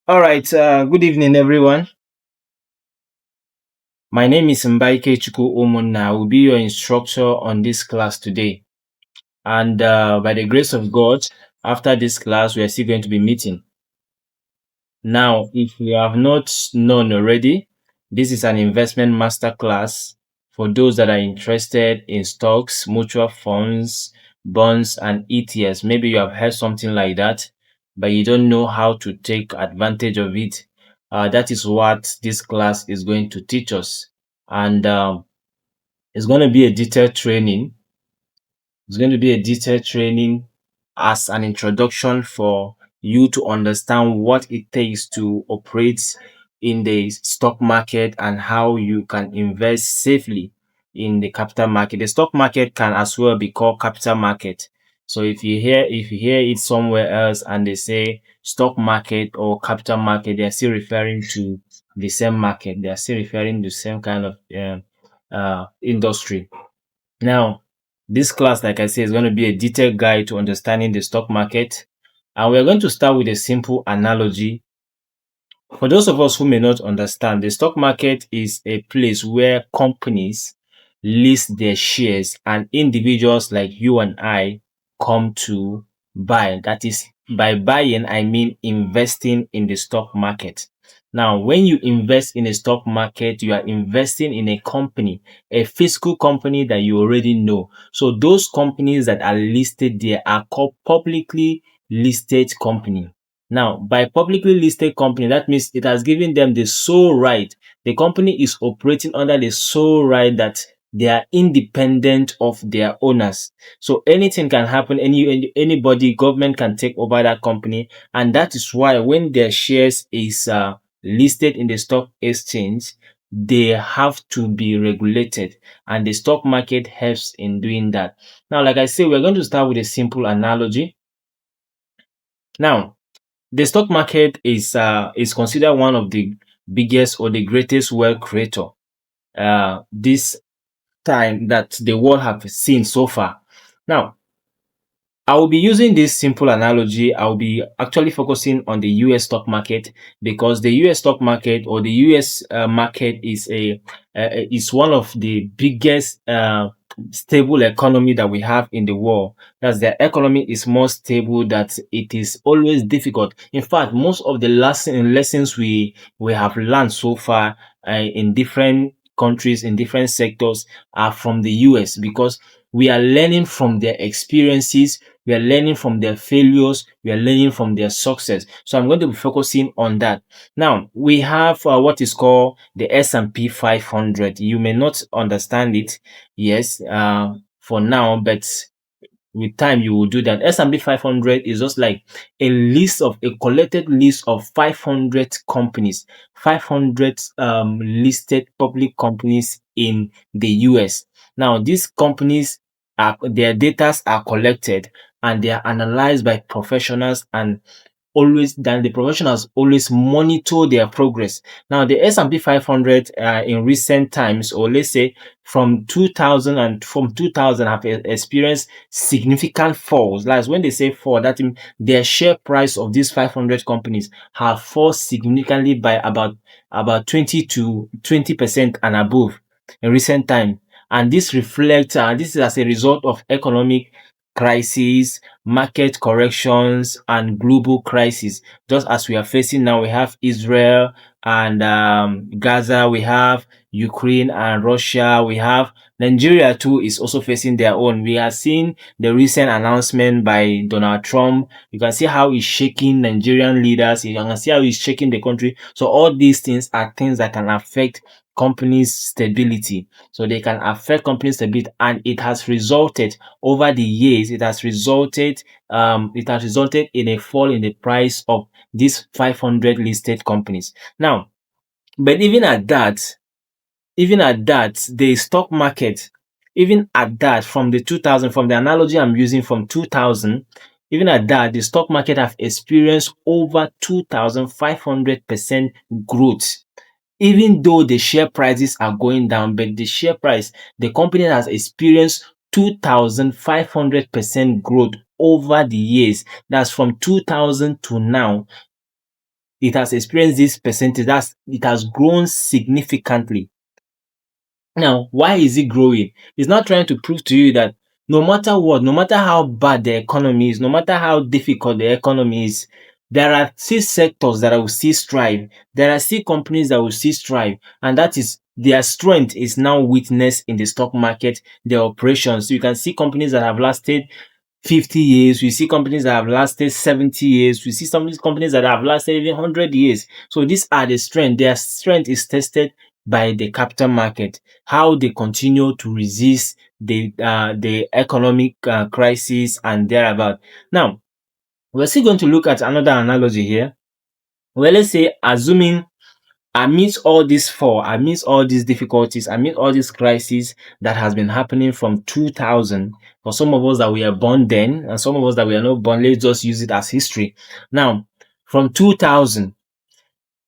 All right. Good evening, everyone. My name is Mbaike Chuku Omunna. I will be your instructor on this class today. And by the grace of God, after this class, we are still going to be meeting. Now, if you have not known already, this is an investment master class for those that are interested in stocks, mutual funds, bonds, and ETFs. Maybe you have heard something like that, but you don't know how to take advantage of it. That is what this class is going to teach us. And it's going to be a detailed training. It's going to be a detailed training as an introduction for you to understand what it takes to operate in the stock market and how you can invest safely in the capital market. The stock market can as well be called capital market. So if you hear it somewhere else and they say stock market or capital market, they are still referring to the same market. They are still referring to the same kind of industry. Now, this class, like I said, is going to be a detailed guide to understanding the stock market. And we're going to start with a simple analogy. For those of us who may not understand, the stock market is a place where companies list their shares and individuals like you and I come to buy. That is, by buying, I mean investing in the stock market. Now, when you invest in a stock market, you are investing in a company, a physical company that you already know. So those companies that are listed there are called publicly listed company. Now, by publicly listed company, that means it has given them the sole right. The company is operating under the sole right that they are independent of their owners. So anything can happen. Anybody, government can take over that company, and that is why when their shares is listed in the stock exchange, they have to be regulated, and the stock market helps in doing that. Now, like I say, we're going to start with a simple analogy. Now, the stock market is considered one of the biggest or the greatest wealth creator this time that the world have seen so far. Now, I will be using this simple analogy. I will be actually focusing on the US stock market because the US stock market or the US market is one of the biggest stable economy that we have in the world. That's the economy is more stable, that it is always difficult. In fact, most of the lessons we have learned so far in different countries, in different sectors, are from the US because we are learning from their experiences, we are learning from their failures, we are learning from their success. So I'm going to be focusing on that. Now, we have what is called the S&P 500. You may not understand it, yes, for now, but with time you will do that. S&P 500 is just like a collected list of 500 companies, 500 listed public companies in the US. Now, these companies their data are collected and they are analyzed by professionals, and the professionals always monitor their progress. Now, the S&P 500 in recent times, or let's say from 2000 have experienced significant falls. Like when they say fall, that means their share price of these 500 companies have fallen significantly by about 20 to 20% and above in recent time. And this is as a result of economic crisis, market corrections, and global crisis. Just as we are facing now, we have Israel and Gaza, we have Ukraine and Russia, we have Nigeria too is also facing their own. We are seeing the recent announcement by Donald Trump. You can see how he's shaking Nigerian leaders. You can see how he's shaking the country. So all these things are things that can affect companies' stability. So they can affect companies' stability, and it has resulted over the years. It has resulted in a fall in the price of these 500 listed companies. Now, but even at that, the stock market, even at that, from the 2000, from the analogy I'm using from 2000, even at that, the stock market have experienced over 2,500% growth. Even though the share prices are going down, but the company has experienced 2,500% growth over the years. That's from 2000 to now. it has experienced this percentage. It has grown significantly. Now, why is it growing? It's not trying to prove to you that no matter what, no matter how bad the economy is, no matter how difficult the economy is, there are still sectors that will still strive. There are still companies that will still strive, and that is their strength is now witnessed in the stock market, their operations. So you can see companies that have lasted 50 years, we see companies that have lasted 70 years, we see some of these companies that have lasted even 100 years. So these are the strength. Their strength is tested by the capital market, how they continue to resist the economic crisis and thereabout. Now, we're still going to look at another analogy here. Well, let's say assuming amidst all these amidst all these difficulties, amidst all these crises that has been happening from 2000, for some of us that we are born then, and some of us that we are not born, let's just use it as history. Now, from 2000,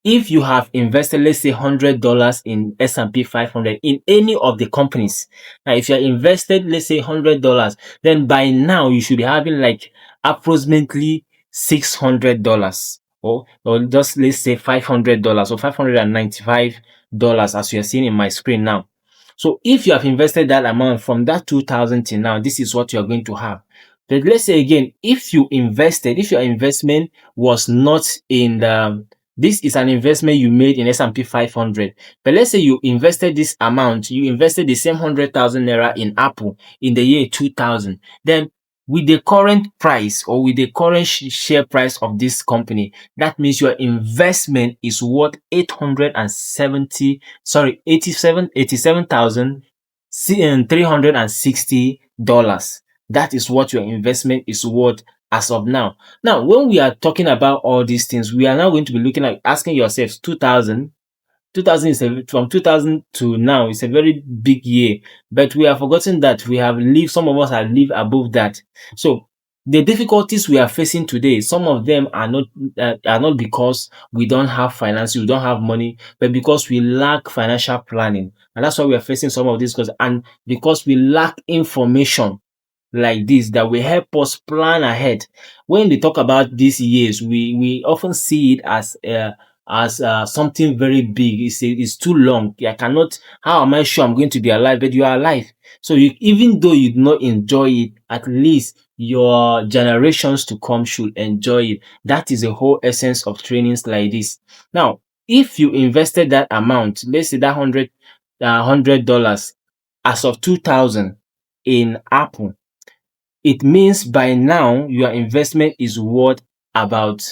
if you have invested, let's say $100 in S&P 500 in any of the companies, now if you are invested, let's say $100, then by now you should be having like approximately $600, or just let's say $500 or $595 as you are seeing in my screen now. So if you have invested that amount from that 2000 till now, this is what you are going to have. But let's say again, if your investment was not in the this is an investment you made in S&P 500. But let's say you invested this amount, you invested the same 100,000 naira in Apple in the year 2000. Then with the current price or with the current share price of this company, that means your investment is worth 870, sorry, 87,360 dollars. That is what your investment is worth as of now. Now, when we are talking about all these things, we are now going to be looking at asking yourselves 2000 is from 2000 to now is a very big year, but we have forgotten that we have lived, some of us have lived above that. So the difficulties we are facing today, some of them are not because we don't have finance, we don't have money, but because we lack financial planning, and that's why we are facing some of these, and because we lack information like this that will help us plan ahead. When they talk about these years, we often see it as something very big. It's too long. I cannot. How am I sure I'm going to be alive? But you are alive. So even though you do not enjoy it, at least your generations to come should enjoy it. That is the whole essence of trainings like this. Now, if you invested that amount, let's say that $100 as of 2000 in Apple, it means by now your investment is worth about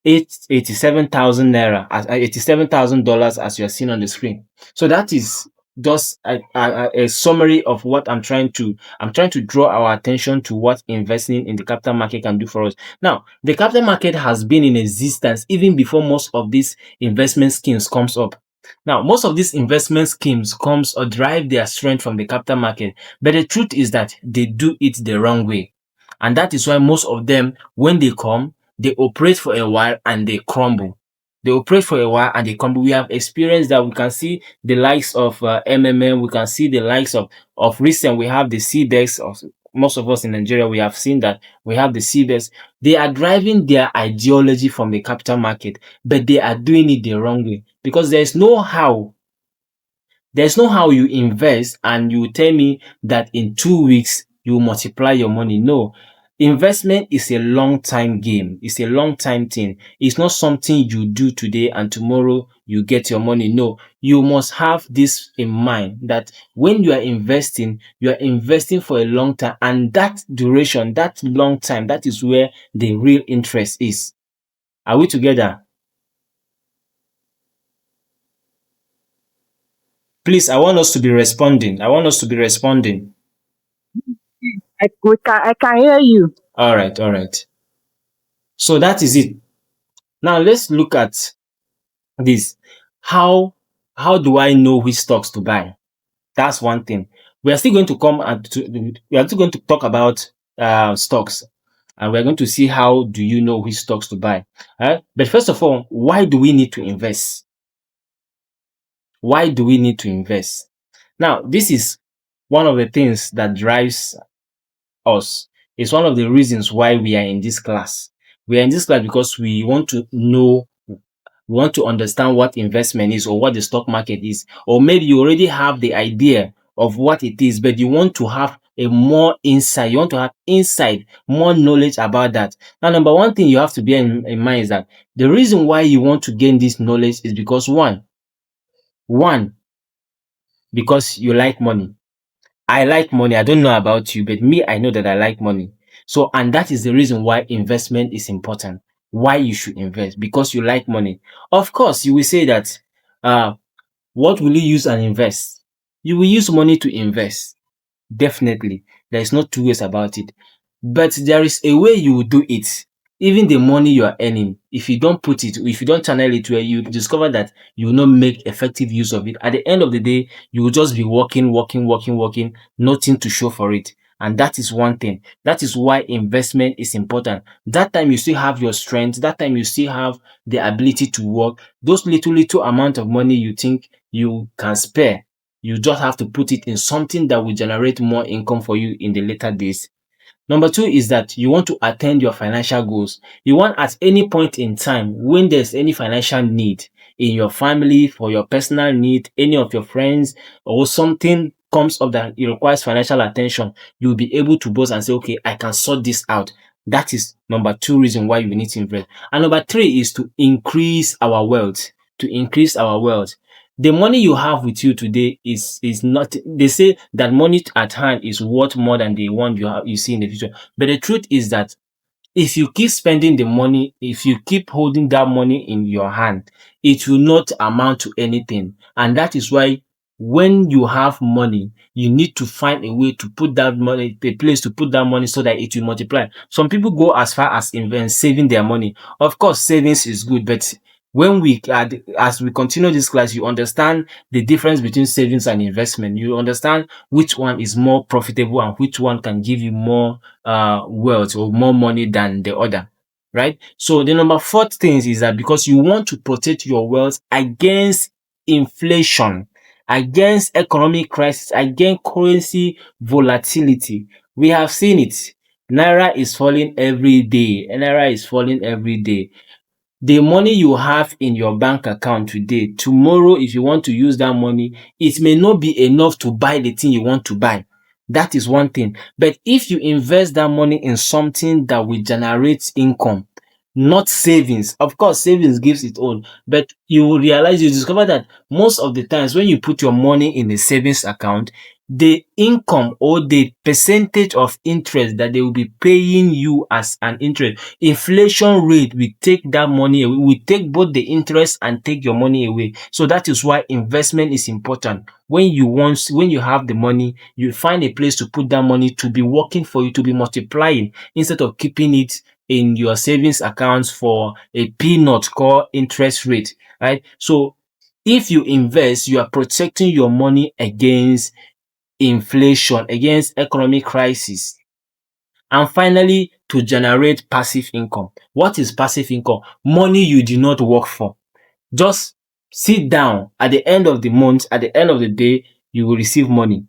87,000 naira, $87,000 as you are seeing on the screen. So that is just a summary of what I'm trying to draw our attention to what investing in the capital market can do for us. Now, the capital market has been in existence even before most of these investment schemes comes up. Now, most of these investment schemes comes or derive their strength from the capital market, but the truth is that they do it the wrong way. And that is why most of them, when they come, they operate for a while and they crumble. They operate for a while and they crumble. We have experienced that. We can see the likes of MMM. We can see the likes of recent. We have the CBEX. Of most of us in Nigeria, we have seen that we have the CBEX. They are driving their ideology from the capital market, but they are doing it the wrong way because there's no how you invest and you tell me that in 2 weeks you multiply your money. No. Investment is a long time game. It's a long time thing. It's not something you do today and tomorrow you get your money. No. You must have this in mind that when you are investing for a long time, and that duration, that long time, that is where the real interest is. Are we together? Please, I want us to be responding. I want us to be responding. I can hear you. All right, all right. So that is it. Now let's look at this. How how do I know which stocks to buy? That's one thing. We are still going to come and we are still going to talk about stocks, and we're going to see how do you know which stocks to buy. But first of all, why do we need to invest? Why do we need to invest? Now, this is one of the things that drives us. It's one of the reasons why we are in this class. We are in this class because we want to know you want to understand what investment is or what the stock market is, or maybe you already have the idea of what it is, but you want to have a more insight, you want to have insight, more knowledge about that. Now, number one thing you have to bear in mind is that the reason why you want to gain this knowledge is because one, because you like money. I like money. I don't know about you, but me, I know that I like money. So, and that is the reason why investment is important. Why you should invest, because you like money. Of course, you will say that, uh, what will you use and invest? You will use money to invest. Definitely. There is no two ways about it. But there is a way you will do it. Even the money you are earning, if you don't put it, if you don't channel it where you discover that you will not make effective use of it, at the end of the day, you will just be working, nothing to show for it. And that is one thing. That is why investment is important. That time you still have your strength, that time you still have the ability to work. Those little amount of money you think you can spare, you just have to put it in something that will generate more income for you in the later days. Number two is that you want to attain your financial goals. You want at any point in time when there's any financial need in your family, for your personal need, any of your friends, or something comes up that it requires financial attention, you'll be able to boast and say, okay, I can sort this out. That is number two reason why you need to invest. And number three is to increase our wealth. To increase our wealth. The money you have with you today is not, they say that money at hand is worth more than the one you see in the future. But the truth is that if you keep spending the money, if you keep holding that money in your hand, it will not amount to anything. And that is why when you have money, you need to find a way to put that money, a place to put that money so that it will multiply. Some people go as far as invest, saving their money. Of course, savings is good, but when as we continue this class, you understand the difference between savings and investment. You understand which one is more profitable and which one can give you more wealth or more money than the other, right? So the number fourth thing is that because you want to protect your wealth against inflation, against economic crisis, against currency volatility. We have seen it. Naira is falling every day. Naira is falling every day. The money you have in your bank account today, tomorrow if you want to use that money, it may not be enough to buy the thing you want to buy. That is one thing. But if you invest that money in something that will generate income, not savings. Of course, savings gives its own, but you will realize, you discover that most of the times when you put your money in a savings account, the income or the percentage of interest that they will be paying you as an interest, inflation rate will take that money away, will take both the interest and take your money away. So that is why investment is important. When you have the money, you find a place to put that money to be working for you, to be multiplying, instead of keeping it in your savings accounts for a peanut called interest rate, right? So if you invest, you are protecting your money against inflation, against economic crisis. And finally, to generate passive income. What is passive income? Money you did not work for. Just sit down at the end of the month, at the end of the day, you will receive money.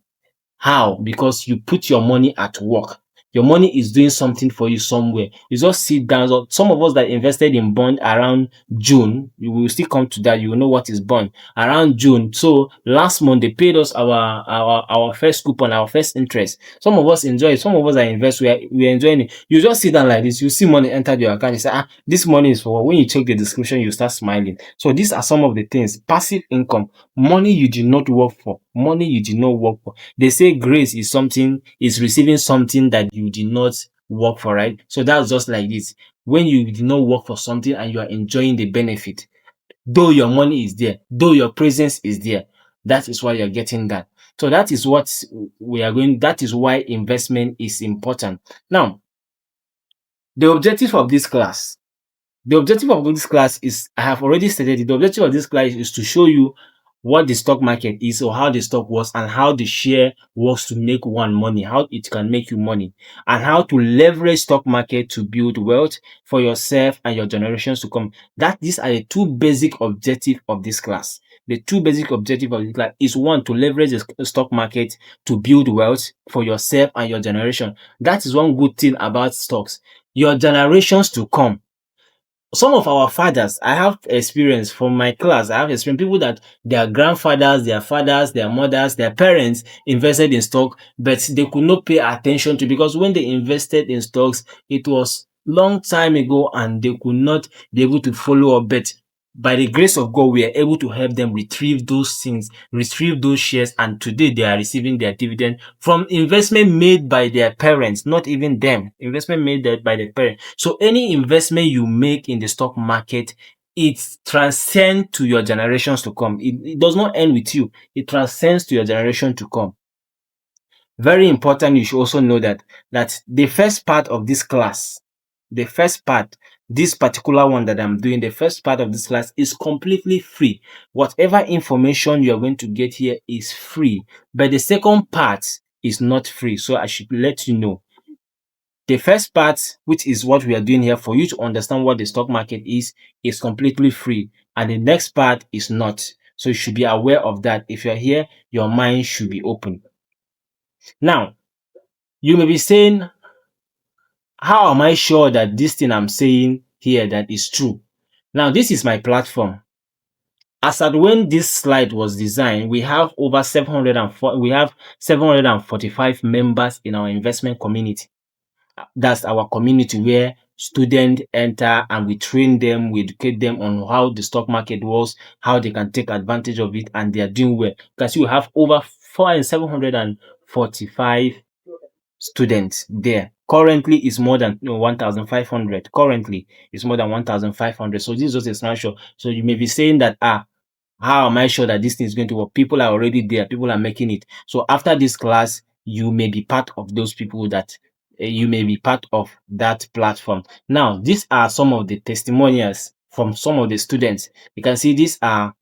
How? Because you put your money at work. Your money is doing something for you somewhere. You just sit down. So some of us that invested in bond around June, you will still come to that. You will know what is bond around June. So last month they paid us our first coupon, our first interest. Some of us enjoy it. Some of us that invest, we are enjoying it. You just sit down like this. You see money enter your account. You say, this money is for what? When you check the description, you start smiling. So these are some of the things. Passive income, money you did not work for, money you did not work for. They say grace is receiving something that you did not work for, right? So that's just like this. When you did not work for something and you are enjoying the benefit, though your money is there, though your presence is there, that is why you're getting that. So that is what that is why investment is important. Now, the objective of this class, is, I have already stated it, the objective of this class is to show you what the stock market is, or how the stock works, and how the share works to make one money, how it can make you money, and how to leverage stock market to build wealth for yourself and your generations to come. These are the two basic objectives of this class. The two basic objectives of this class is, one, to leverage the stock market to build wealth for yourself and your generation. That is one good thing about stocks. Your generations to come, Some of our fathers, I have experience from my class, I have experience people that their grandfathers, their fathers, their mothers, their parents invested in stock, but they could not pay attention to, because when they invested in stocks, it was long time ago and they could not be able to follow up. But by the grace of God, we are able to help them retrieve those things, retrieve those shares, and today they are receiving their dividend from investment made by their parents, not even them. Investment made by the parents. So any investment you make in the stock market, it transcends to your generations to come. It does not end with you. It transcends to your generation to come. Very important, you should also know that the first part of this class, the first part, this particular one that I'm doing, the first part of this class is completely free. Whatever information you are going to get here is free, but the second part is not free. So I should let you know. The first part, which is what we are doing here for you to understand what the stock market is completely free. And the next part is not. So you should be aware of that. If you're here, your mind should be open. Now, you may be saying, how am I sure that this thing I'm saying here that is true? Now, this is my platform. As at when this slide was designed, we have over 745 members in our investment community. That's our community where students enter and we train them, we educate them on how the stock market works, how they can take advantage of it, and they are doing well. Because you have over 745 students there. Currently, it's more than 1,500. Currently, it's more than 1,500. So this is just a snapshot. So you may be saying that, how am I sure that this thing is going to work? People are already there. People are making it. So after this class, you may be part of those people that you may be part of that platform. Now, these are some of the testimonials from some of the students. You can see these are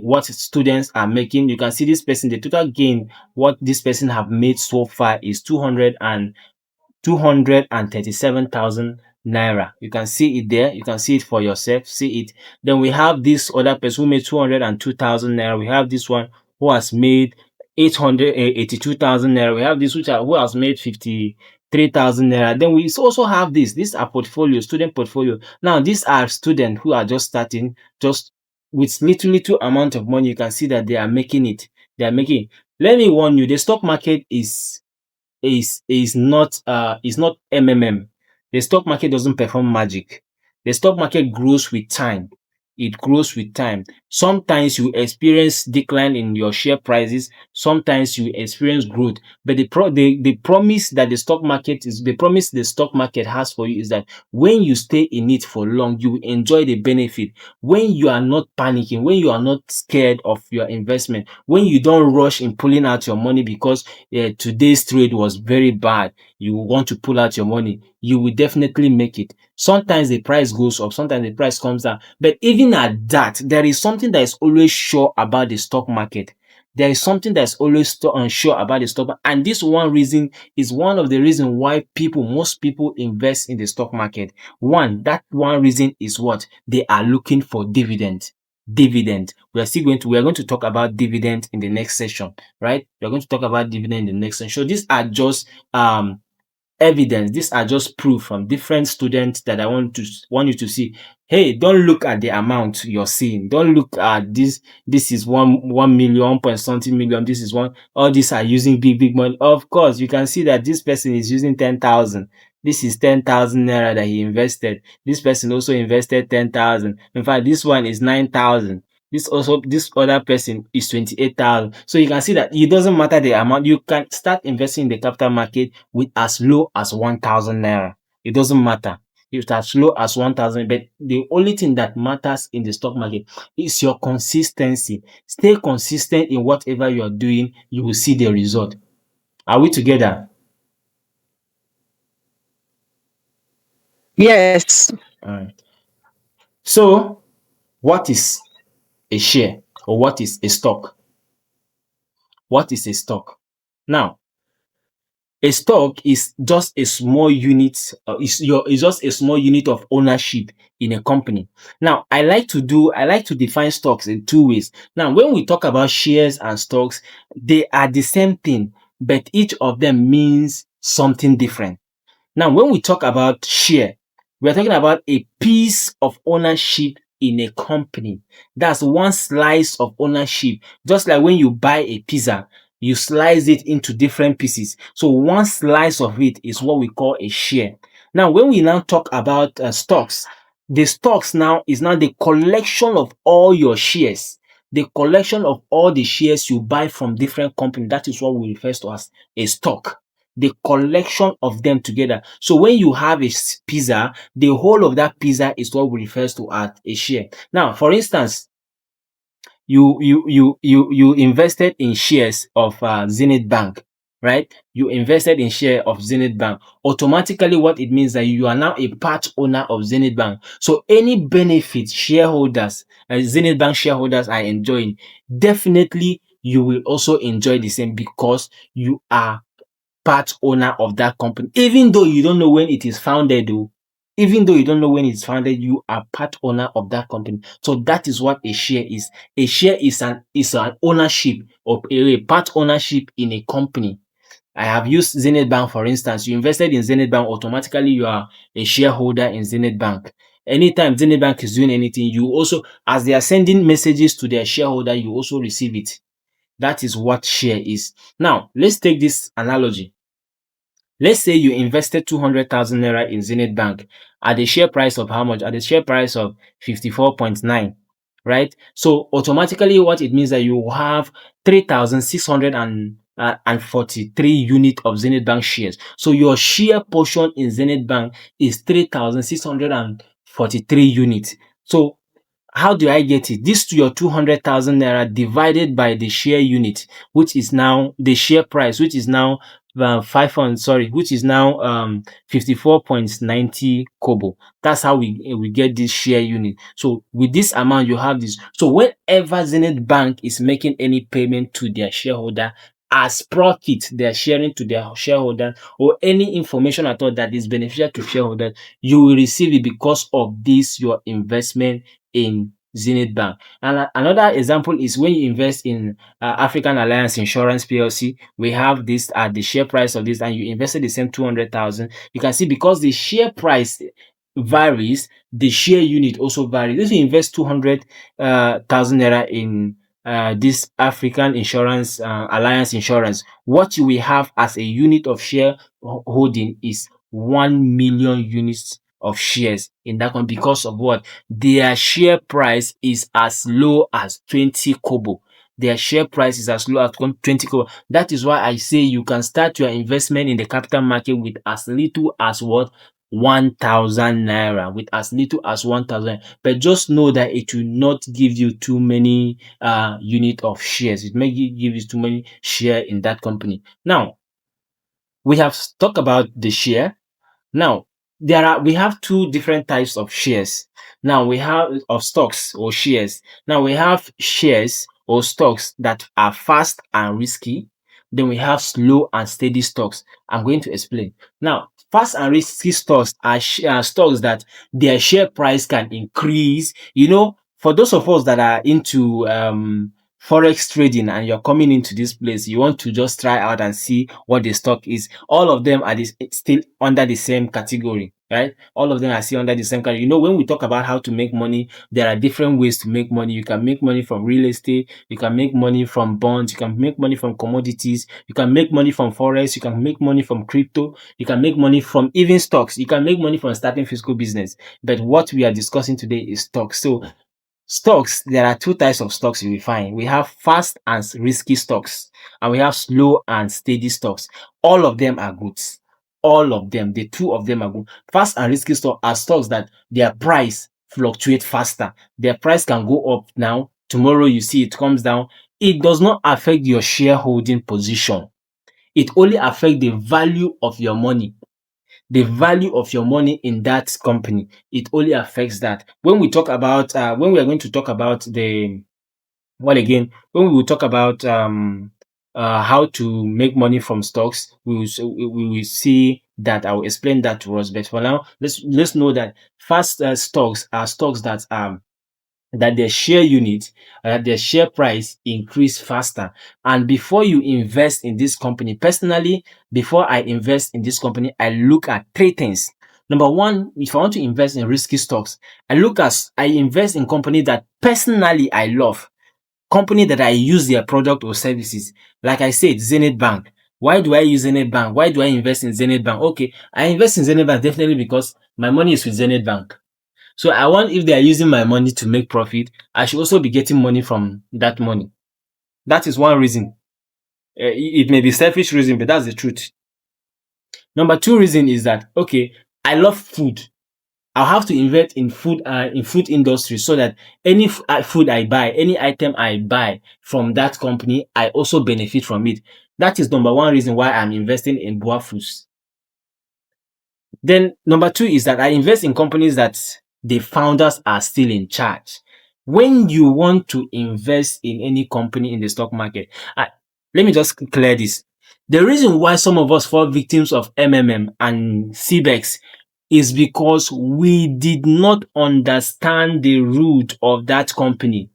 what students are making. You can see this person, the total gain, what this person have made so far is 237,000 naira. You can see it there. You can see it for yourself. See it. Then we have this other person who made 202,000 naira. We have this one who has made 882,000 naira. We have this who has made 53,000 naira. Then we also have this. These are portfolio, student portfolio. Now, these are students who are just starting, just with little amount of money. You can see that they are making it. They are making it. Let me warn you, the stock market is not MMM. The stock market doesn't perform magic. The stock market grows with time. It grows with time. Sometimes you experience decline in your share prices. Sometimes you experience growth. But the promise that the promise the stock market has for you is that when you stay in it for long, you will enjoy the benefit. When you are not panicking, when you are not scared of your investment, when you don't rush in pulling out your money because today's trade was very bad, you want to pull out your money, you will definitely make it. Sometimes the price goes up, sometimes the price comes down. But even at that, there is something that is always sure about the stock market. There is something that's always unsure about the stock market. And this one reason is one of the reasons why most people invest in the stock market. That one reason is what? They are looking for dividend. Dividend. We are going to talk about dividend in the next session, right? We are going to talk about dividend in the next session. So these are just evidence. These are just proof from different students that I want you to see. Hey, don't look at the amount you're seeing. Don't look at this. This is 1 million, 1 point something million. This is one. All these are using big money. Of course, you can see that this person is using 10,000. This is 10,000 naira that he invested. This person also invested 10,000. In fact, this one is 9,000. This other person is 28,000. So you can see that it doesn't matter the amount. You can start investing in the capital market with as low as 1,000 naira. It doesn't matter. It's as low as 1,000. But the only thing that matters in the stock market is your consistency. Stay consistent in whatever you are doing. You will see the result. Are we together? Yes. All right. So, what is a share or what is a stock? What is a stock? Now, a stock is just a small unit, is just a small unit of ownership in a company. Now, I like to define stocks in two ways. Now, when we talk about shares and stocks, they are the same thing, but each of them means something different. Now, when we talk about share, We are talking about a piece of ownership in a company. That's one slice of ownership. Just like when you buy a pizza, you slice it into different pieces. So one slice of it is what we call a share. Now, when we now talk about stocks, the stocks now is now the collection of all your shares, the collection of all the shares you buy from different companies. That is what we refer to as a stock, the collection of them together. So when you have a pizza, the whole of that pizza is what we refer to as a share. Now, for instance, you invested in shares of Zenith Bank, right? You invested in share of Zenith Bank. Automatically, what it means that you are now a part owner of Zenith Bank. So any benefit shareholders, Zenith Bank shareholders are enjoying, definitely you will also enjoy the same because you are part owner of that company. Even though you don't know when it is founded, though, even though you don't know when it's founded, you are part owner of that company. So that is what a share is. A share is an ownership of a part ownership in a company. I have used Zenith Bank, for instance. You invested in Zenith Bank, automatically you are a shareholder in Zenith Bank. Anytime Zenith Bank is doing anything, you also, as they are sending messages to their shareholder, you also receive it. That is what share is. Now, let's take this analogy. Let's say you invested 200,000 naira in Zenith Bank at the share price of how much? At the share price of 54.9, right? So automatically what it means that you have 3,643 unit of Zenith Bank shares. So your share portion in Zenith Bank is 3,643 units. So how do I get it? This to your 200,000 naira divided by the share unit, which is now the share price, which is now 500, sorry, which is now 54.90 kobo. That's how we get this share unit. So with this amount, you have this. So whenever Zenith Bank is making any payment to their shareholder as profit, they are sharing to their shareholder, or any information at all that is beneficial to shareholders, you will receive it because of this your investment in Zenith Bank. And another example is when you invest in African Alliance Insurance PLC. We have this at the share price of this, and you invested the same 200,000. You can see because the share price varies, the share unit also varies. If you invest 200,000 naira in this African Insurance Alliance Insurance, what you will have as a unit of share holding is 1 million units of shares in that one because of what? Their share price is as low as 20 kobo. Their share price is as low as 20 kobo. That is why I say you can start your investment in the capital market with as little as what? 1,000 naira, with as little as 1,000. But just know that it will not give you too many unit of shares. It may give you too many share in that company. Now, we have talked about the share. Now, we have two different types of shares. Now we have of stocks or shares. Now we have shares or stocks that are fast and risky. Then we have slow and steady stocks. I'm going to explain. Now, fast and risky stocks are stocks that their share price can increase. For those of us that are into forex trading and you're coming into this place, you want to just try out and see what the stock is. All of them are still under the same category, right? All of them are still under the same category. When we talk about how to make money, there are different ways to make money. You can make money from real estate, you can make money from bonds, you can make money from commodities, you can make money from forex, you can make money from crypto, you can make money from even stocks, you can make money from starting physical business. But what we are discussing today is stocks. So stocks, there are two types of stocks you will find. We have fast and risky stocks, and we have slow and steady stocks. All of them are good. All of them, the two of them are good. Fast and risky stock are stocks that their price fluctuate faster. Their price can go up now. Tomorrow you see it comes down. It does not affect your shareholding position. It only affects the value of your money, the value of your money in that company. It only affects that. When we talk about when we are going to talk about the what again, when we will talk about how to make money from stocks, we will see that. I will explain that to us. But for now, let's know that fast stocks are stocks that their share unit, their share price increase faster. And before you invest in this company, personally, before I invest in this company, I look at three things. Number one, if I want to invest in risky stocks, I invest in company that personally I love, company that I use their product or services. Like I said, Zenith Bank. Why do I use Zenith Bank? Why do I invest in Zenith Bank? Okay, I invest in Zenith Bank definitely because my money is with Zenith Bank. So I want, if they are using my money to make profit, I should also be getting money from that money. That is one reason. It may be selfish reason, but that's the truth. Number two reason is that, okay, I love food. I'll have to invest in food industry so that any food I buy, any item I buy from that company, I also benefit from it. That is number one reason why I'm investing in Boa Foods. Then number two is that I invest in companies that the founders are still in charge. When you want to invest in any company in the stock market, let me just clear this. The reason why some of us fall victims of MMM and CBEX is because we did not understand the root of that company.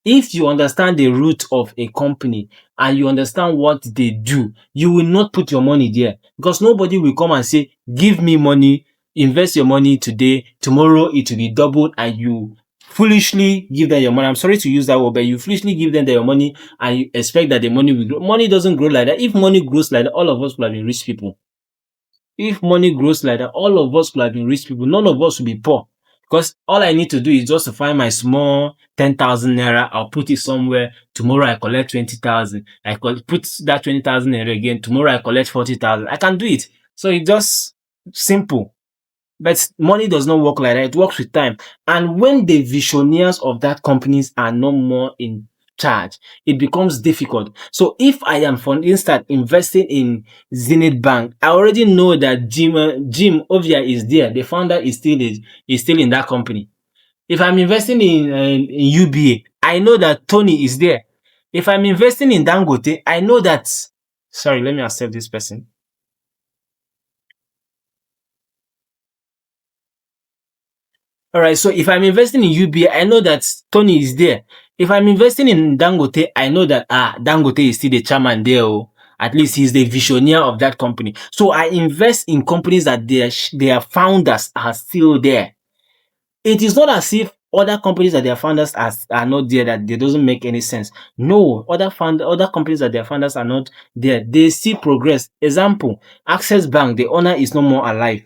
If you understand the root of a company and you understand what they do, you will not put your money there, because nobody will come and say, give me money, invest your money today, tomorrow it will be doubled, and you foolishly give them your money. I'm sorry to use that word, but you foolishly give them your money and you expect that the money will grow. Money doesn't grow like that. If money grows like that, all of us will have been rich people. If money grows like that, all of us could have been rich people. None of us will be poor. Because all I need to do is just to find my small 10,000 naira. I'll put it somewhere. Tomorrow I collect 20,000. Put that 20,000 naira again. Tomorrow I collect 40,000. I can do it. So it's just simple. But money does not work like that. It works with time. And when the visionaries of that companies are no more in charge, it becomes difficult. So if I am, for instance, investing in Zenith Bank, I already know that Jim Ovia is there. The founder is still in that company. If I'm investing in UBA, I know that Tony is there. If I'm investing in Dangote, I know that. Sorry, let me accept this person. All right. So if I'm investing in UBA, I know that Tony is there. If I'm investing in Dangote, I know that Dangote is still the chairman there. Oh, at least he's the visionary of that company. So I invest in companies that their founders are still there. It is not as if other companies that their founders are not there, that they doesn't make any sense. No, other companies that their founders are not there, they still progress. Example, Access Bank, the owner is no more alive,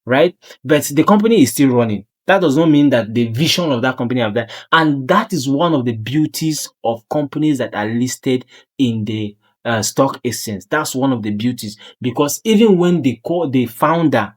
right? But the company is still running. That does not mean that the vision of that company have died. And that is one of the beauties of companies that are listed in the stock exchange. That's one of the beauties, because even when the founder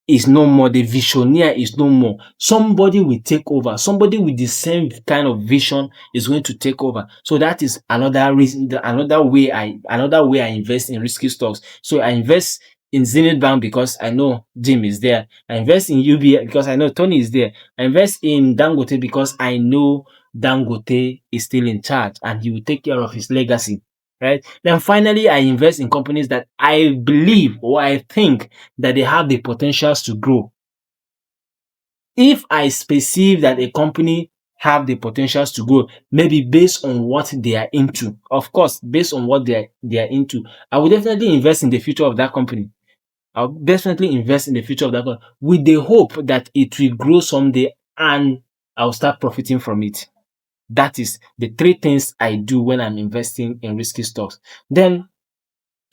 is no more, the visionary is no more, somebody will take over. Somebody with the same kind of vision is going to take over. So that is another reason, another way I invest in risky stocks. So I invest in Zenith Bank because I know Jim is there. I invest in UBA because I know Tony is there. I invest in Dangote because I know Dangote is still in charge and he will take care of his legacy. Right. Then finally, I invest in companies that I believe or I think that they have the potentials to grow. If I perceive that a company have the potentials to grow, maybe based on what they are into, of course, based on what they are into, I will definitely invest in the future of that company. I'll definitely invest in the future of that company with the hope that it will grow someday and I'll start profiting from it. That is the three things I do when I'm investing in risky stocks. Then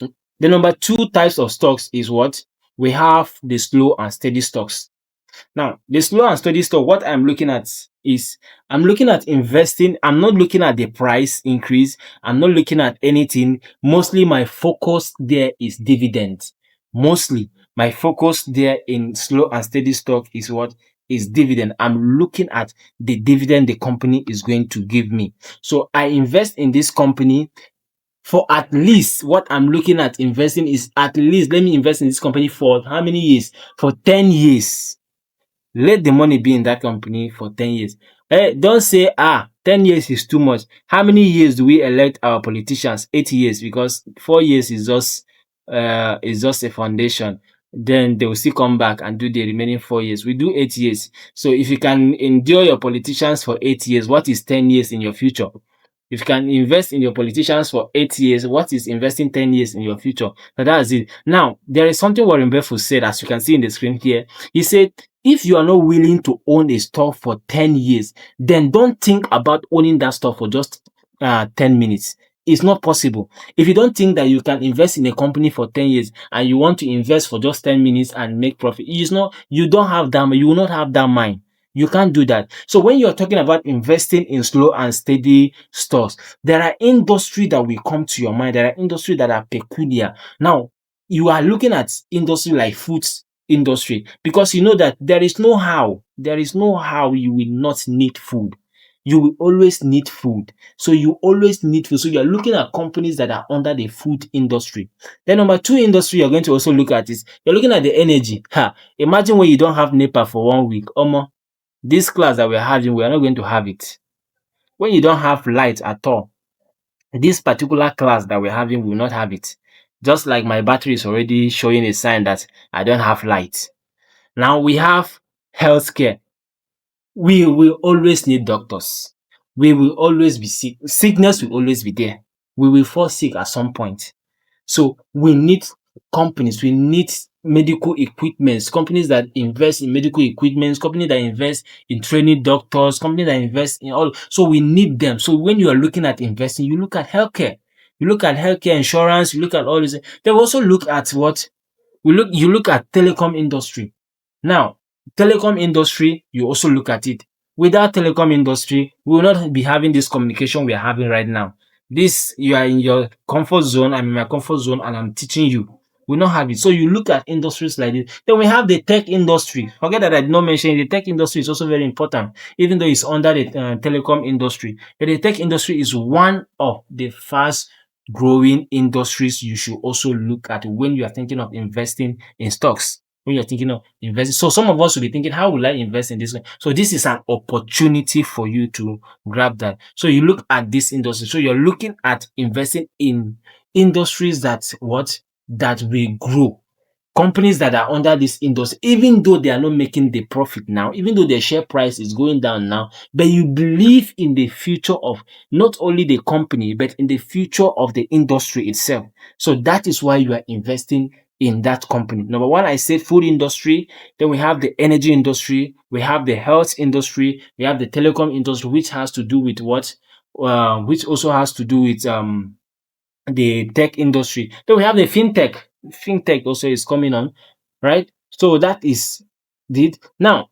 the number two types of stocks is what? We have the slow and steady stocks. Now, the slow and steady stock, what I'm looking at is I'm looking at investing. I'm not looking at the price increase. I'm not looking at anything. Mostly my focus there is dividends. Mostly my focus there in slow and steady stock is what? Is dividend. I'm looking at the dividend the company is going to give me. So I invest in this company for at least, what I'm looking at investing is at least, let me invest in this company for how many years? For 10 years. Let the money be in that company for 10 years. Don't say, 10 years is too much. How many years do we elect our politicians? 8 years, because 4 years is just a foundation. Then they will still come back and do the remaining 4 years. We do 8 years. So if you can endure your politicians for 8 years, what is 10 years in your future? If you can invest in your politicians for 8 years, what is investing 10 years in your future? So that's it. Now, there is something Warren Buffett said, as you can see in the screen here. He said, if you are not willing to own a stock for 10 years, then don't think about owning that stock for just 10 minutes. It's not possible. If you don't think that you can invest in a company for 10 years and you want to invest for just 10 minutes and make profit, it's not, you don't have that, you will not have that mind. You can't do that. So when you're talking about investing in slow and steady stocks, there are industry that will come to your mind. There are industry that are peculiar. Now, you are looking at industry like foods industry because you know that there is no how you will not need food. You will always need food. So you always need food. So you're looking at companies that are under the food industry. Then number two industry you're going to also look at is you're looking at the energy. Imagine when you don't have NEPA for 1 week. This class that we're having, we are not going to have it. When you don't have light at all, this particular class that we're having will not have it. Just like my battery is already showing a sign that I don't have light. Now we have healthcare. We will always need doctors. We will always be sick. Sickness will always be there. We will fall sick at some point. So we need companies, we need medical equipments, companies that invest in medical equipments, companies that invest in training doctors, companies that invest in all. So we need them. So when you are looking at investing, you look at healthcare. You look at healthcare insurance, you look at all this. Then we also look at what? You look at telecom industry. Now, telecom industry, you also look at it. Without telecom industry, we will not be having this communication we are having right now. This, you are in your comfort zone, I'm in my comfort zone, and I'm teaching you. We not have it. So you look at industries like this. Then we have the tech industry. Forget that I did not mention the tech industry is also very important, even though it's under the telecom industry. But the tech industry is one of the fast growing industries you should also look at when you are thinking of investing in stocks. When you're thinking of investing. So some of us will be thinking, how will I invest in this? So this is an opportunity for you to grab that. So you look at this industry. So you're looking at investing in industries that will grow. Companies that are under this industry, even though they are not making the profit now, even though their share price is going down now, but you believe in the future of not only the company, but in the future of the industry itself. So that is why you are investing in that company. Number one, I said food industry. Then we have the energy industry. We have the health industry. We have the telecom industry, which has to do with what? Which also has to do with the tech industry. Then we have the fintech. Fintech also is coming on, right? So that is it. Now,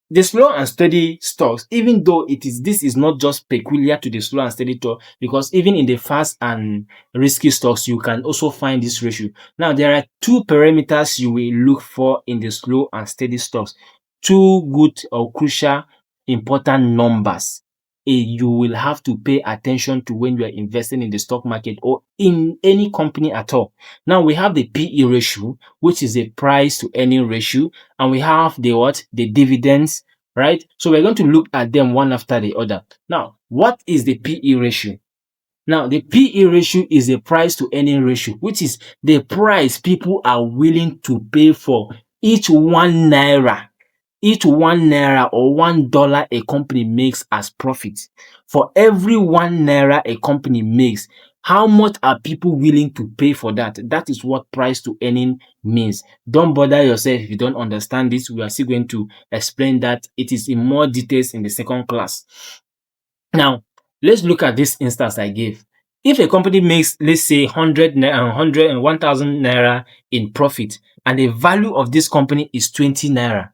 the slow and steady stocks, even though this is not just peculiar to the slow and steady stock, because even in the fast and risky stocks, you can also find this ratio. Now, there are two parameters you will look for in the slow and steady stocks. Two good or crucial important numbers you will have to pay attention to when you are investing in the stock market or in any company at all. Now we have the PE ratio, which is a price to earning ratio, and we have the dividends, right? So we're going to look at them one after the other. Now, what is the PE ratio? Now, the PE ratio is a price to earning ratio, which is the price people are willing to pay for each 1 naira, each 1 naira or $1 a company makes as profit. For every 1 naira a company makes, how much are people willing to pay for that? That is what price to earning means. Don't bother yourself if you don't understand this. We are still going to explain that. It is in more details in the second class. Now, let's look at this instance I gave. If a company makes, let's say, 100 and 1,000 naira in profit, and the value of this company is 20 naira,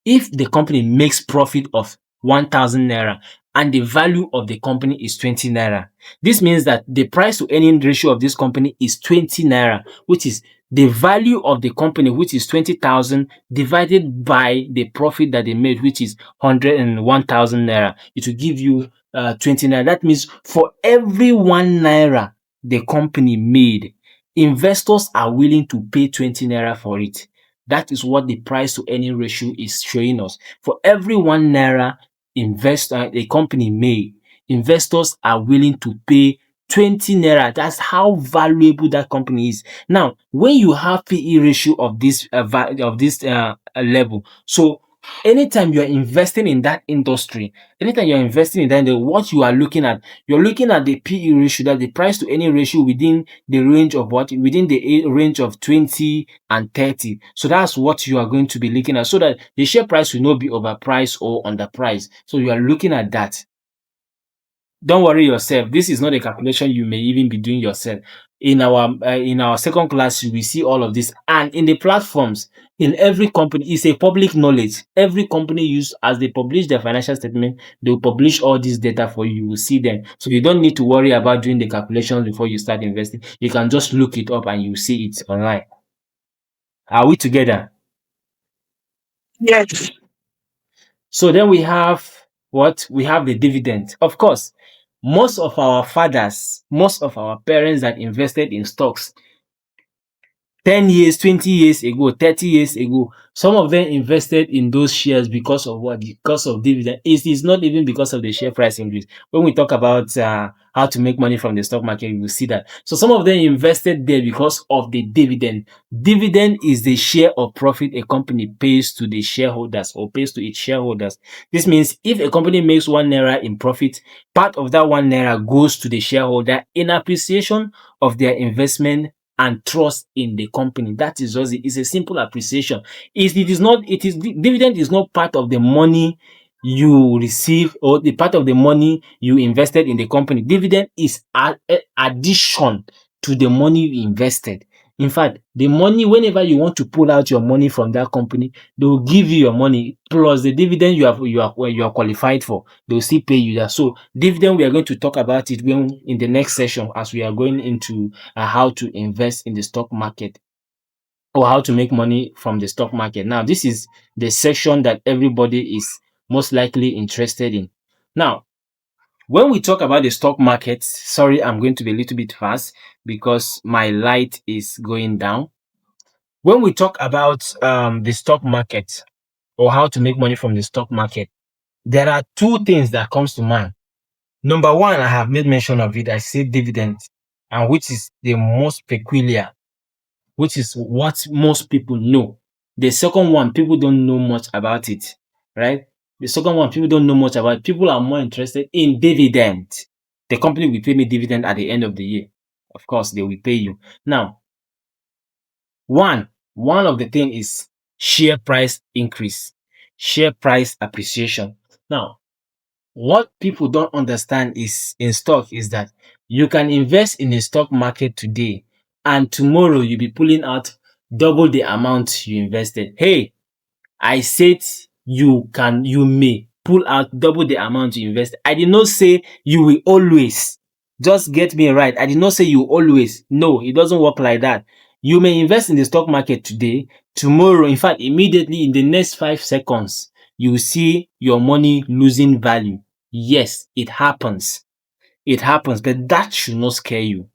if the company makes profit of 1,000 naira and the value of the company is 20 naira, this means that the price to earning ratio of this company is 20 naira, which is the value of the company, which is 20,000 divided by the profit that they made, which is 101,000 naira. It will give you 20 naira. That means for every 1 naira the company made, investors are willing to pay 20 naira for it. That is what the price to earning ratio is showing us. For every 1 naira a company made, investors are willing to pay 20 naira. That's how valuable that company is. Now, when you have PE ratio of this level, so Anytime you're investing in that industry, anytime you're investing in that, what you are looking at, you're looking at the PE ratio, that the price to earning ratio within the range of what? Within the range of 20 and 30. So that's what you are going to be looking at, so that the share price will not be overpriced or underpriced. So you are looking at that. Don't worry yourself. This is not a calculation you may even be doing yourself. In our second class, you will see all of this, and in the platforms, in every company, it's a public knowledge. Every company use as they publish their financial statement, they will publish all this data for you. You will see them, so you don't need to worry about doing the calculations before you start investing. You can just look it up and you see it online. Are we together? Yes. So then we have what? We have the dividend. Of course, most of our fathers, most of our parents that invested in stocks 10 years, 20 years ago, 30 years ago, some of them invested in those shares because of what? Because of dividend. It is not even because of the share price increase. When we talk about how to make money from the stock market, you will see that. So some of them invested there because of the dividend. Dividend is the share of profit a company pays to the shareholders or pays to its shareholders. This means if a company makes 1 naira in profit, part of that 1 naira goes to the shareholder in appreciation of their investment and trust in the company. That is just it. It's a simple appreciation. It is not, it is dividend is not part of the money you receive or the part of the money you invested in the company. Dividend is addition to the money you invested. In fact, the money, whenever you want to pull out your money from that company, they will give you your money plus the dividend you are qualified for. They will still pay you that. So dividend, we are going to talk about it when in the next session, as we are going into how to invest in the stock market or how to make money from the stock market. Now, this is the section that everybody is most likely interested in. Now, when we talk about the stock market, sorry, I'm going to be a little bit fast because my light is going down. When we talk about the stock market or how to make money from the stock market, there are two things that comes to mind. Number one, I have made mention of it. I say dividend, and which is the most peculiar, which is what most people know. The second one, people don't know much about it, right? The second one, people don't know much about it. People are more interested in dividend. The company will pay me dividend at the end of the year. Of course, they will pay you. Now, one of the thing is share price increase, share price appreciation. Now, what people don't understand is in stock is that you can invest in a stock market today and tomorrow you'll be pulling out double the amount you invested. Hey, I said you may pull out double the amount you invest. I did not say you will always. Just get me right. I did not say you always. No, it doesn't work like that. You may invest in the stock market today, tomorrow, in fact, immediately in the next 5 seconds, you will see your money losing value. Yes, it happens. It happens, but that should not scare you.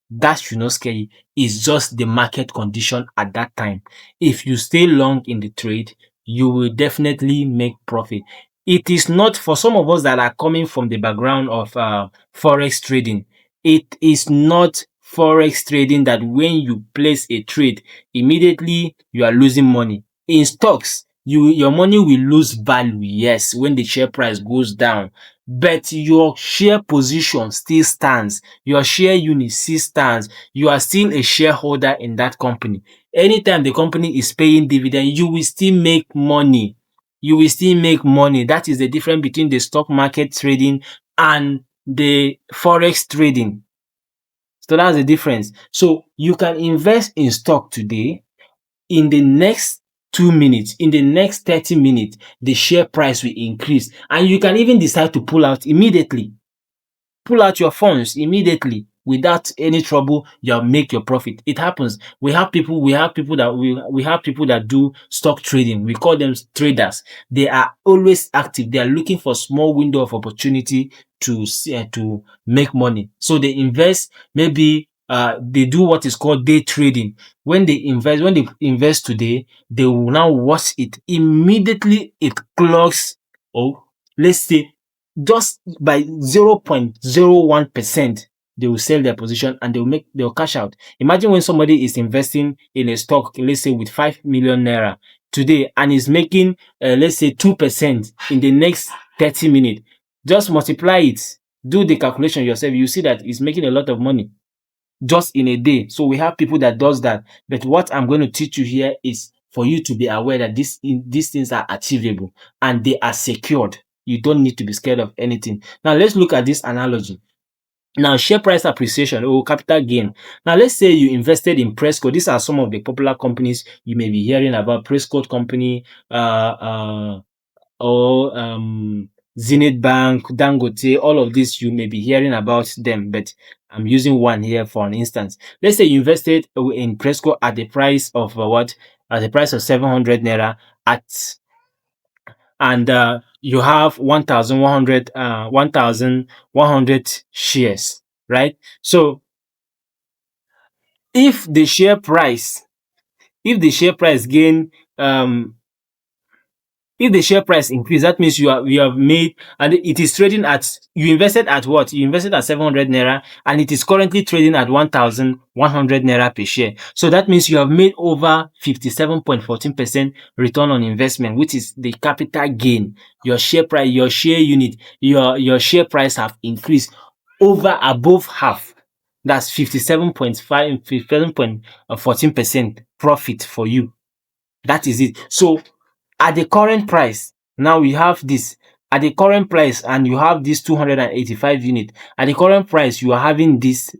That should not scare you. It's just the market condition at that time. If you stay long in the trade, you will definitely make profit. It is not for some of us that are coming from the background of forex trading. It is not forex trading that when you place a trade, immediately you are losing money. In stocks, your money will lose value, yes, when the share price goes down, but your share position still stands. Your share unit still stands. You are still a shareholder in that company. Anytime the company is paying dividend, you will still make money. You will still make money. That is the difference between the stock market trading and the forex trading. So that's the difference. So you can invest in stock today. In the next 2 minutes, in the next 30 minutes, the share price will increase. And you can even decide to pull out immediately. Pull out your funds immediately without any trouble. You'll make your profit. It happens. We have people that do stock trading. We call them traders. They are always active. They are looking for small window of opportunity to make money. So they invest, maybe they do what is called day trading. When they invest today, they will now watch it. Immediately it clocks, or let's say just by 0.01%, they will sell their position and they'll cash out. Imagine when somebody is investing in a stock, let's say with 5 million naira, today and is making, let's say 2% in the next 30 minutes, just multiply it. Do the calculation yourself. You see that it's making a lot of money just in a day. So we have people that does that. But what I'm going to teach you here is for you to be aware that these things are achievable and they are secured. You don't need to be scared of anything. Now let's look at this analogy. Now, share price appreciation or capital gain. Now, let's say you invested in Prescott. These are some of the popular companies you may be hearing about. Prescott Company, or Zenith Bank, Dangote, all of these you may be hearing about them, but I'm using one here for an instance. Let's say you invested in Prescott at the price of what? At the price of 700 naira at, and you have 1,100 shares, right? So if the share price, gain if the share price increase, that means you have made, and it is trading at, you invested at what? You invested at 700 naira and it is currently trading at 1,100 naira per share. So that means you have made over 57.14% return on investment, which is the capital gain. Your share price, your share unit, your share price have increased over above half. That's 57.14% profit for you. That is it. So at the current price, now we have this. At the current price, and you have this 285 unit. At the current price, you are having this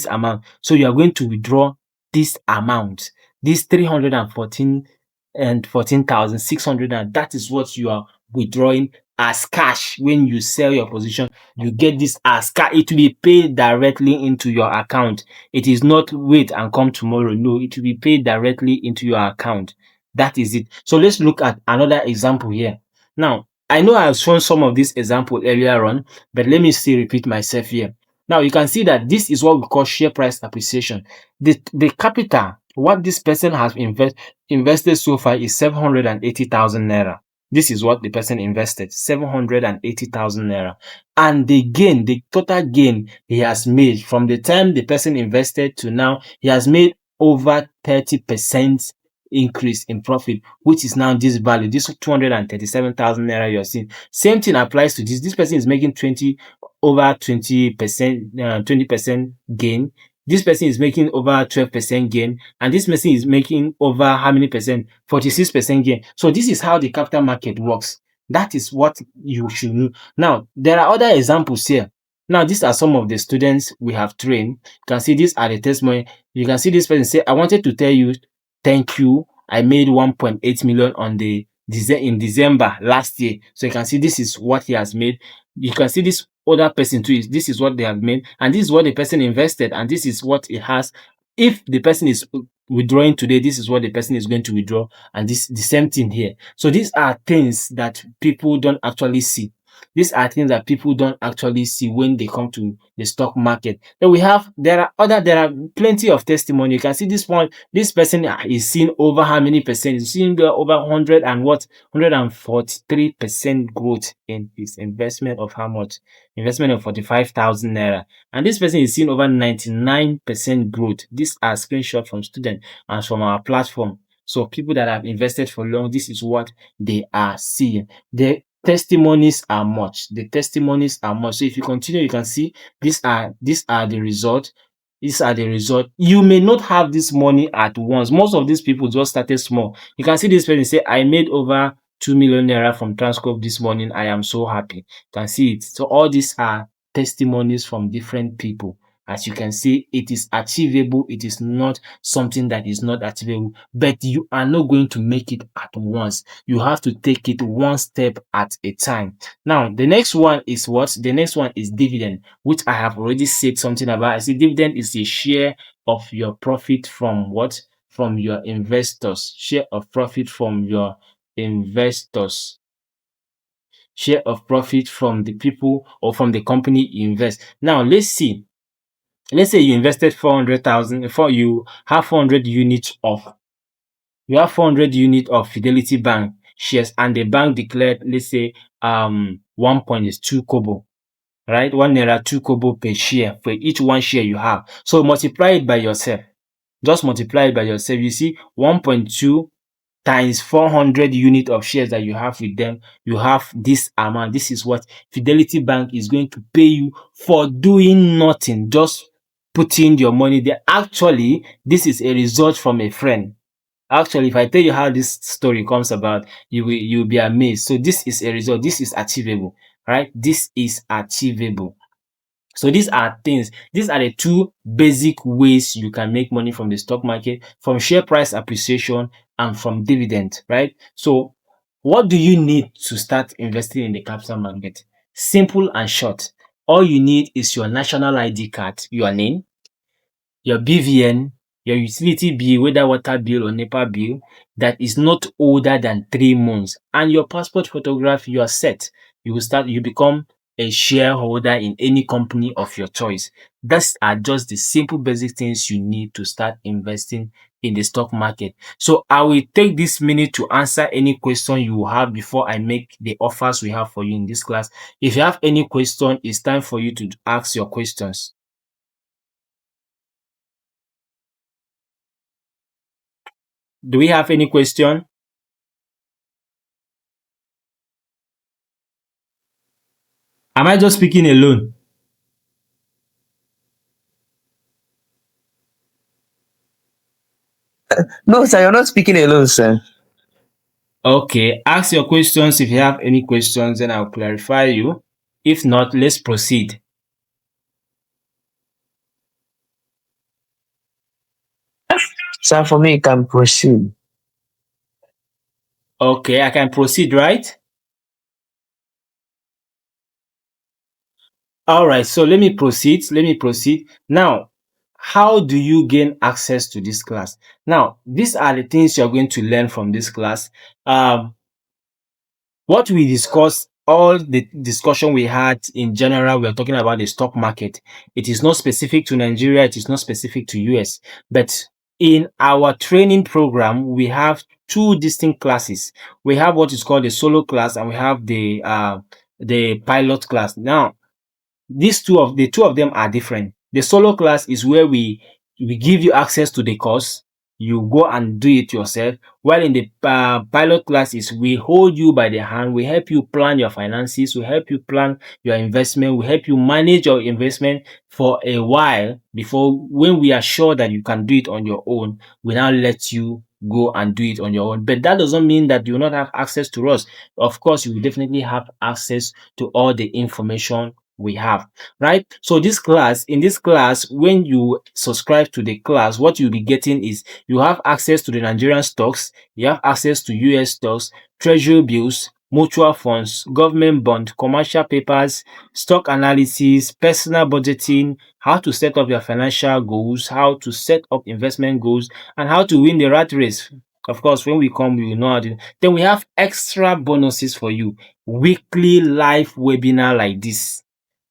amount. So you are going to withdraw this amount, this 314 and 14,600, and that is what you are withdrawing as cash. When you sell your position, you get this as cash. It will be paid directly into your account. It is not wait and come tomorrow. No, it will be paid directly into your account. That is it. So let's look at another example here. Now, I know I have shown some of this example earlier on, but let me still repeat myself here. Now, you can see that this is what we call share price appreciation. The capital, what this person has invested so far is 780,000 naira. This is what the person invested, 780,000 naira. And the gain, the total gain he has made from the time the person invested to now, he has made over 30% increase in profit, which is now this value, this 237,000 naira you're seeing. Same thing applies to this. This person is making over 20% gain. This person is making over 12% gain, and this person is making over how many percent? 46% gain. So this is how the capital market works. That is what you should know. Now, there are other examples here. Now, these are some of the students we have trained. You can see these are the testimony. You can see this person say, I wanted to tell you, thank you. I made 1.8 million in December last year. So you can see this is what he has made. You can see this other person too. This is what they have made, and this is what the person invested, and this is what it has. If the person is withdrawing today, this is what the person is going to withdraw, and this the same thing here. So these are things that people don't actually see. These are things that people don't actually see when they come to the stock market. Then there are plenty of testimony. You can see this one, this person is seeing over how many percent? He's seeing over 100 and what? 143% growth in his investment of how much? Investment of 45,000 naira. And this person is seeing over 99% growth. These are screenshots from students and from our platform. So people that have invested for long, this is what they are seeing. The testimonies are much. The testimonies are much. So if you continue, you can see these are the result. These are the result. You may not have this money at once. Most of these people just started small. You can see this person say, I made over 2 million naira from Transcorp this morning. I am so happy. You can see it. So all these are testimonies from different people. As you can see, it is achievable. It is not something that is not achievable, but you are not going to make it at once. You have to take it one step at a time. Now, the next one is what? The next one is dividend, which I have already said something about. I see dividend is a share of your profit from what? From your investors. Share of profit from your investors. Share of profit from the people or from the company you invest. Now, let's see. Let's say you invested 400,000 for you have 400 units of Fidelity Bank shares, and the bank declared, let's say 1.2 kobo, right? 1 naira 2 kobo per share for each one share you have. So multiply it by yourself. Just multiply it by yourself. You see 1.2 times 400 unit of shares that you have with them, you have this amount. This is what Fidelity Bank is going to pay you for doing nothing, just putting your money there. Actually, this is a result from a friend. Actually, if I tell you how this story comes about, you'll be amazed. So this is a result. This is achievable, right? This is achievable. So these are the two basic ways you can make money from the stock market, from share price appreciation and from dividend, right? So what do you need to start investing in the capital market? Simple and short. All you need is your national ID card, your name, your BVN, your utility bill, whether water bill or NEPA bill, that is not older than 3 months, and your passport photograph, you are set. You become a shareholder in any company of your choice. Those are just the simple basic things you need to start investing in the stock market. So I will take this minute to answer any question you have before I make the offers we have for you in this class. If you have any question, it's time for you to ask your questions. Do we have any question? Am I just speaking alone? No, sir, you're not speaking alone, sir. Okay, ask your questions. If you have any questions, then I'll clarify you. If not, let's proceed. Sir, for me, you can proceed. Okay, I can proceed, right? All right, so let me proceed. Let me proceed. Now, how do you gain access to this class? Now, these are the things you're going to learn from this class. Um, What we discussed, all the discussion we had in general, we are talking about the stock market. It is not specific to Nigeria, it is not specific to US. But in our training program, we have two distinct classes. We have what is called the solo class and we have the pilot class. Now, the two of them are different. The solo class is where we give you access to the course. You go and do it yourself. While in the pilot class is we hold you by the hand. We help you plan your finances. We help you plan your investment. We help you manage your investment for a while before when we are sure that you can do it on your own, we now let you go and do it on your own. But that doesn't mean that you will not have access to us. Of course, you will definitely have access to all the information we have, right? So in this class, when you subscribe to the class, what you'll be getting is you have access to the Nigerian stocks, you have access to US stocks, treasury bills, mutual funds, government bond, commercial papers, stock analysis, personal budgeting, how to set up your financial goals, how to set up investment goals, and how to win the rat race. Of course, when we come, we will know how to. Then we have extra bonuses for you. Weekly live webinar like this,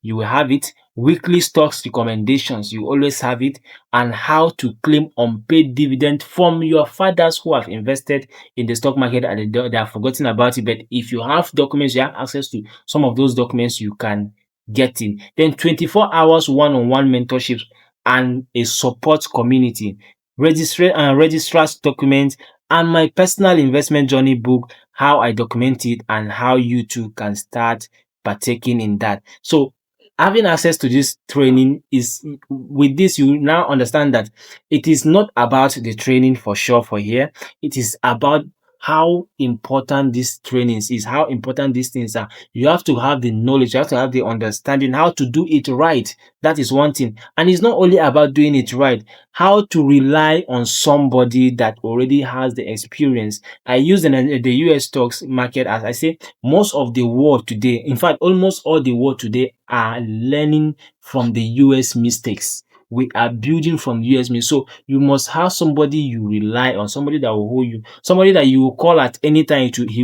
you will have it. Weekly stocks recommendations, you always have it. And how to claim unpaid dividend from your fathers who have invested in the stock market and they have forgotten about it. But if you have documents, you have access to some of those documents, you can get in. Then 24 hours one-on-one mentorships and a support community, registrar's documents, and my personal investment journey book, how I document it and how you too can start partaking in that. So having access to this training is, with this you now understand that it is not about the training for sure for here. It is about how important these trainings is, how important these things are. You have to have the knowledge, you have to have the understanding how to do it right. That is one thing. And it's not only about doing it right, how to rely on somebody that already has the experience. I use the US stocks market as I say, most of the world today, in fact, almost all the world today are learning from the US mistakes. We are building from US mistakes. So you must have somebody you rely on, somebody that will hold you, somebody that you will call at any time he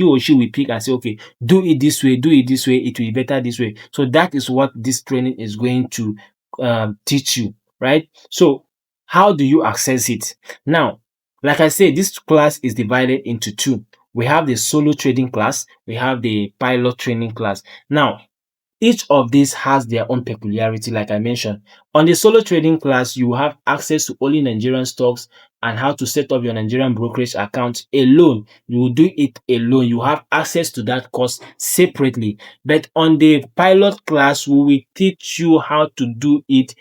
or she will pick and say, okay, do it this way, do it this way, it will be better this way. So that is what this training is going to teach you, right? So how do you access it? Now, like I said, this class is divided into two. We have the solo trading class, we have the pilot training class. Now, each of these has their own peculiarity, like I mentioned. On the solo trading class, you have access to only Nigerian stocks, and how to set up your Nigerian brokerage account alone. You will do it alone. You have access to that course separately. But on the pilot class, we will teach you how to do it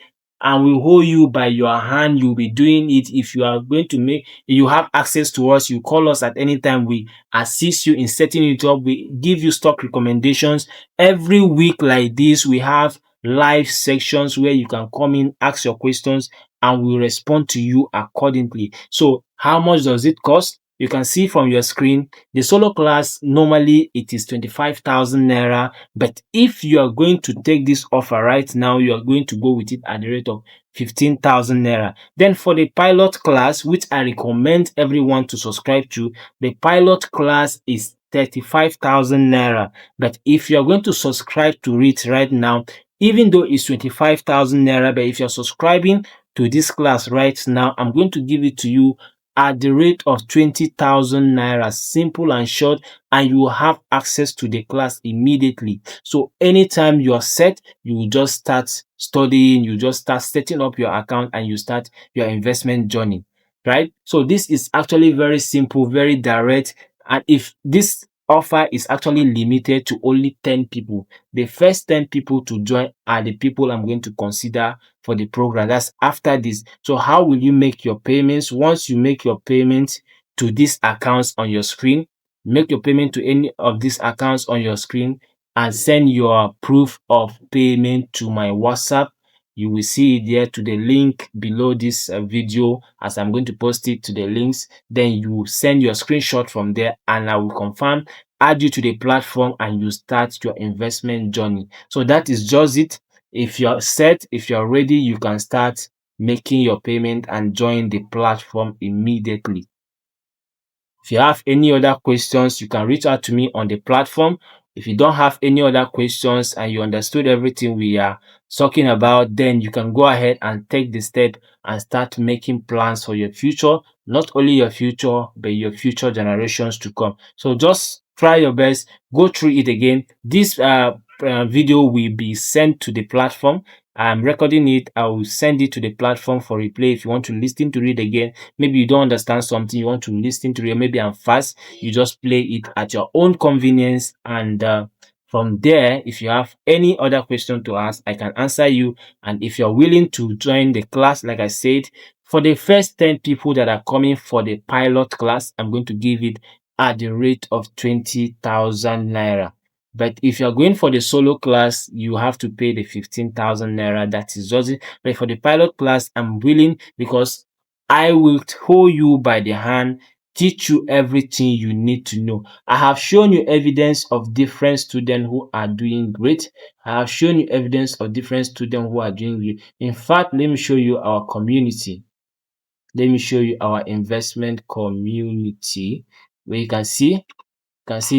and we hold you by your hand. You'll be doing it. If you are going to make, you have access to us, you call us at any time. We assist you in setting it up. We give you stock recommendations. Every week like this, we have live sections where you can come in, ask your questions, and we'll respond to you accordingly. So how much does it cost? You can see from your screen, the solo class, normally it is 25,000 naira. But if you are going to take this offer right now, you are going to go with it at the rate of 15,000 naira. Then for the pilot class, which I recommend everyone to subscribe to, the pilot class is 35,000 naira. But if you are going to subscribe to it right now, even though it's 25,000 naira, but if you're subscribing to this class right now, I'm going to give it to you at the rate of 20,000 naira, simple and short, and you will have access to the class immediately. So anytime you are set, you will just start studying, you just start setting up your account and you start your investment journey, right? So this is actually very simple, very direct. And if this offer is actually limited to only 10 people, the first 10 people to join are the people I'm going to consider for the program. That's after this. So how will you make your payments? Once you make your payment to these accounts on your screen, make your payment to any of these accounts on your screen and send your proof of payment to my WhatsApp. You will see it there to the link below this video, as I'm going to post it to the links. Then you send your screenshot from there and I will confirm, add you to the platform, and you start your investment journey. So that is just it. If you're set, if you're ready, you can start making your payment and join the platform immediately. If you have any other questions, you can reach out to me on the platform. If you don't have any other questions and you understood everything we are talking about, then you can go ahead and take the step and start making plans for your future, not only your future, but your future generations to come. So just try your best, go through it again. This video will be sent to the platform. I'm recording it. I will send it to the platform for replay. If you want to listen to it again, maybe you don't understand something, you want to listen to it, maybe I'm fast, you just play it at your own convenience. And from there, if you have any other question to ask, I can answer you. And if you're willing to join the class, like I said, for the first 10 people that are coming for the pilot class, I'm going to give it at the rate of 20,000 naira. But if you're going for the solo class, you have to pay the 15,000 naira. That is just it. But for the pilot class, I'm willing, because I will hold you by the hand, teach you everything you need to know. I have shown you evidence of different students who are doing great. I have shown you evidence of different students who are doing great. In fact, let me show you our community. Let me show you our investment community, where you can see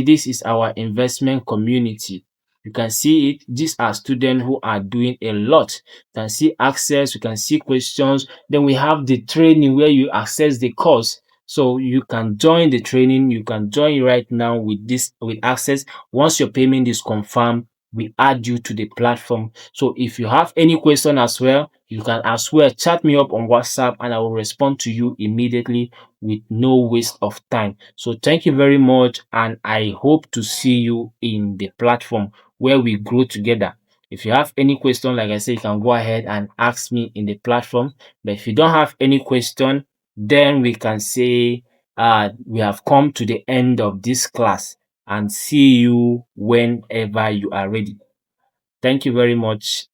this is our investment community. You can see it. These are students who are doing a lot. You can see access, you can see questions. Then we have the training where you access the course. So you can join the training. You can join right now with this, with access. Once your payment is confirmed, we add you to the platform. So if you have any question as well, you can as well chat me up on WhatsApp and I will respond to you immediately with no waste of time. So thank you very much, and I hope to see you in the platform where we grow together. If you have any question, like I said, you can go ahead and ask me in the platform. But if you don't have any question, then we can say we have come to the end of this class, and see you whenever you are ready. Thank you very much.